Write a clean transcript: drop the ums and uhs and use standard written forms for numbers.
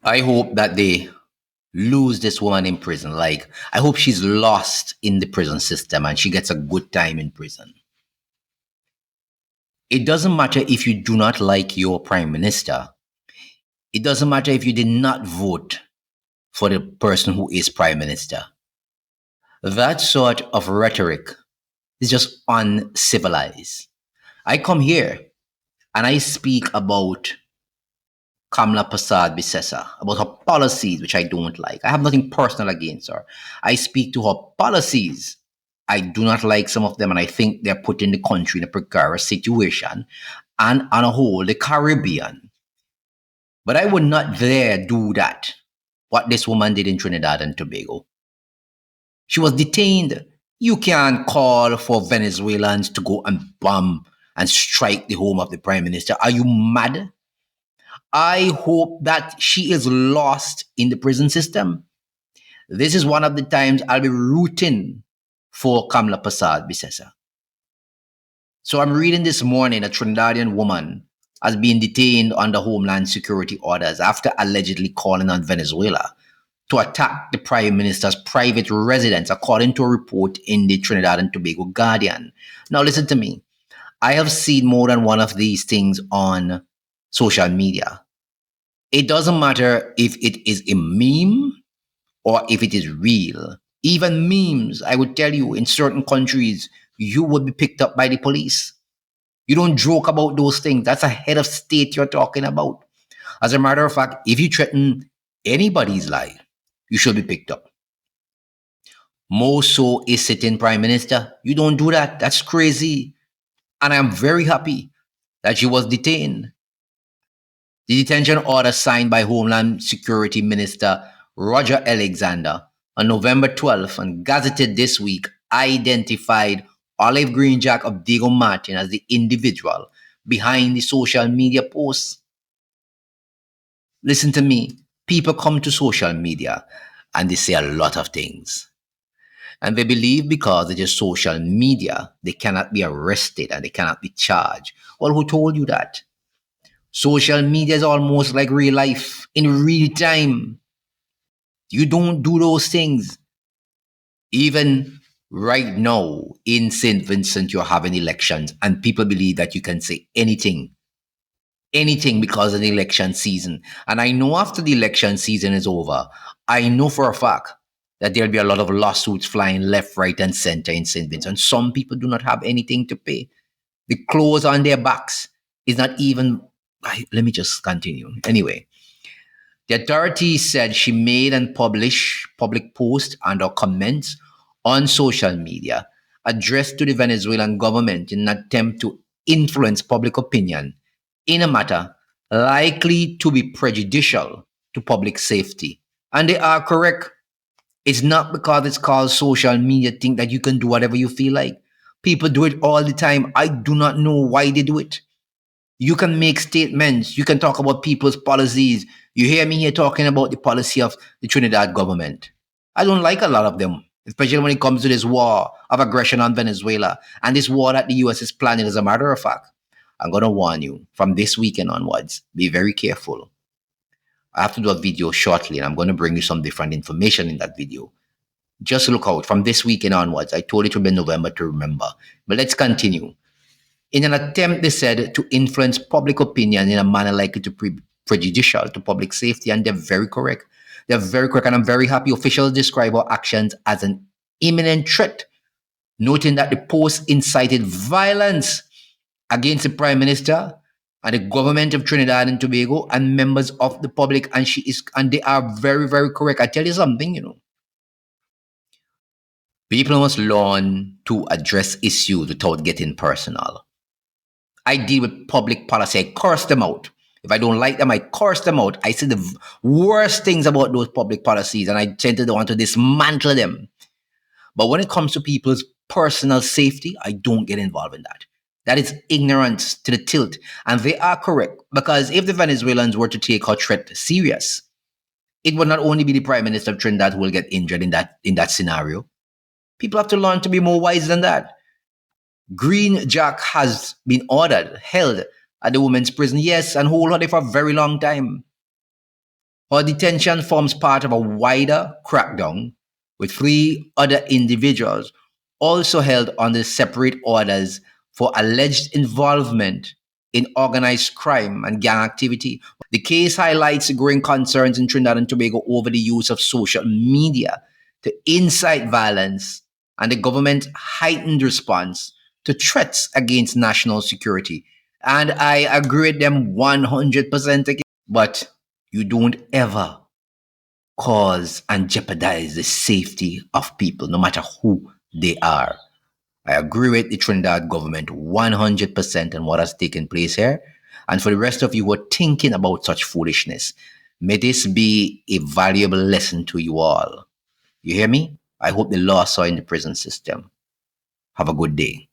I hope that they lose this woman in prison. Like, I hope she's lost in the prison system and she gets a good time in prison. It doesn't matter if you do not like your prime minister. It doesn't matter if you did not vote for the person who is prime minister. That sort of rhetoric is just uncivilized. I come here and I speak about Kamla Prasad Bisesa, about her policies, which I don't like. I have nothing personal against her. I speak to her policies. I do not like some of them, and I think they're putting the country in a precarious situation, and on a whole, the Caribbean. But I would not dare do that, what this woman did in Trinidad and Tobago. She was detained. You can't call for Venezuelans to go and bomb and strike the home of the prime minister. Are you mad? I hope that she is lost in the prison system. This is one of the times I'll be rooting for Kamla Prasad Bisesa. So I'm reading this morning a Trinidadian woman has been detained under Homeland Security orders after allegedly calling on Venezuela to attack the Prime Minister's private residence, according to a report in the Trinidad and Tobago Guardian. Now, listen to me. I have seen more than one of these things on social media. It doesn't matter if it is a meme or if it is real. Even memes, I would tell you, in certain countries, you would be picked up by the police. You don't joke about those things. That's a head of state you're talking about. As a matter of fact, if you threaten anybody's life, you should be picked up. More so a sitting prime minister. You don't do that. That's crazy. And I'm very happy that she was detained. The detention order signed by Homeland Security Minister Roger Alexander on November 12th and gazetted this week identified Olive Green Jack of Diego Martin as the individual behind the social media posts. Listen to me. People come to social media and they say a lot of things. And they believe because it is social media, they cannot be arrested and they cannot be charged. Well, who told you that? Social media is almost like real life in real time. You don't do those things. Even right now in St. Vincent, you're having elections, and people believe that you can say anything because of the election season. And I know after the election season is over, I know for a fact that there'll be a lot of lawsuits flying left, right, and center in St. Vincent. Some people do not have anything to pay. The clothes on their backs is not even. Let me just continue. Anyway, the authorities said she made and published public posts and or comments on social media addressed to the Venezuelan government in an attempt to influence public opinion in a matter likely to be prejudicial to public safety. And they are correct. It's not because it's called social media thing that you can do whatever you feel like. People do it all the time. I do not know why they do it. You can make statements. You can talk about people's policies. You hear me here talking about the policy of the Trinidad government. I don't like a lot of them, especially when it comes to this war of aggression on Venezuela and this war that the US is planning. As a matter of fact, I'm going to warn you from this weekend onwards, be very careful. I have to do a video shortly and I'm going to bring you some different information in that video. Just look out from this weekend onwards. I told it to be November to remember. But let's continue. In an attempt, they said, to influence public opinion in a manner likely to be prejudicial to public safety. And they're very correct. They're very correct. And I'm very happy officials describe our actions as an imminent threat, noting that the post incited violence against the Prime Minister and the government of Trinidad and Tobago and members of the public. And they are very, very correct. I tell you something, people must learn to address issues without getting personal. I deal with public policy. I curse them out. If I don't like them, I curse them out. I say the worst things about those public policies and I tend to want to dismantle them. But when it comes to people's personal safety, I don't get involved in that. That is ignorance to the tilt. And they are correct, because if the Venezuelans were to take her threat serious, it would not only be the Prime Minister of Trinidad who will get injured in that scenario. People have to learn to be more wise than that. Green Jack has been held at the women's prison, yes, and hold her there for a very long time. Her detention forms part of a wider crackdown with three other individuals also held under separate orders for alleged involvement in organized crime and gang activity. The case highlights growing concerns in Trinidad and Tobago over the use of social media to incite violence and the government's heightened response to threats against national security. And I agree with them 100%. But you don't ever cause and jeopardize the safety of people, no matter who they are. I agree with the Trinidad government 100% on what has taken place here. And for the rest of you who are thinking about such foolishness, may this be a valuable lesson to you all. You hear me? I hope the law saw in the prison system. Have a good day.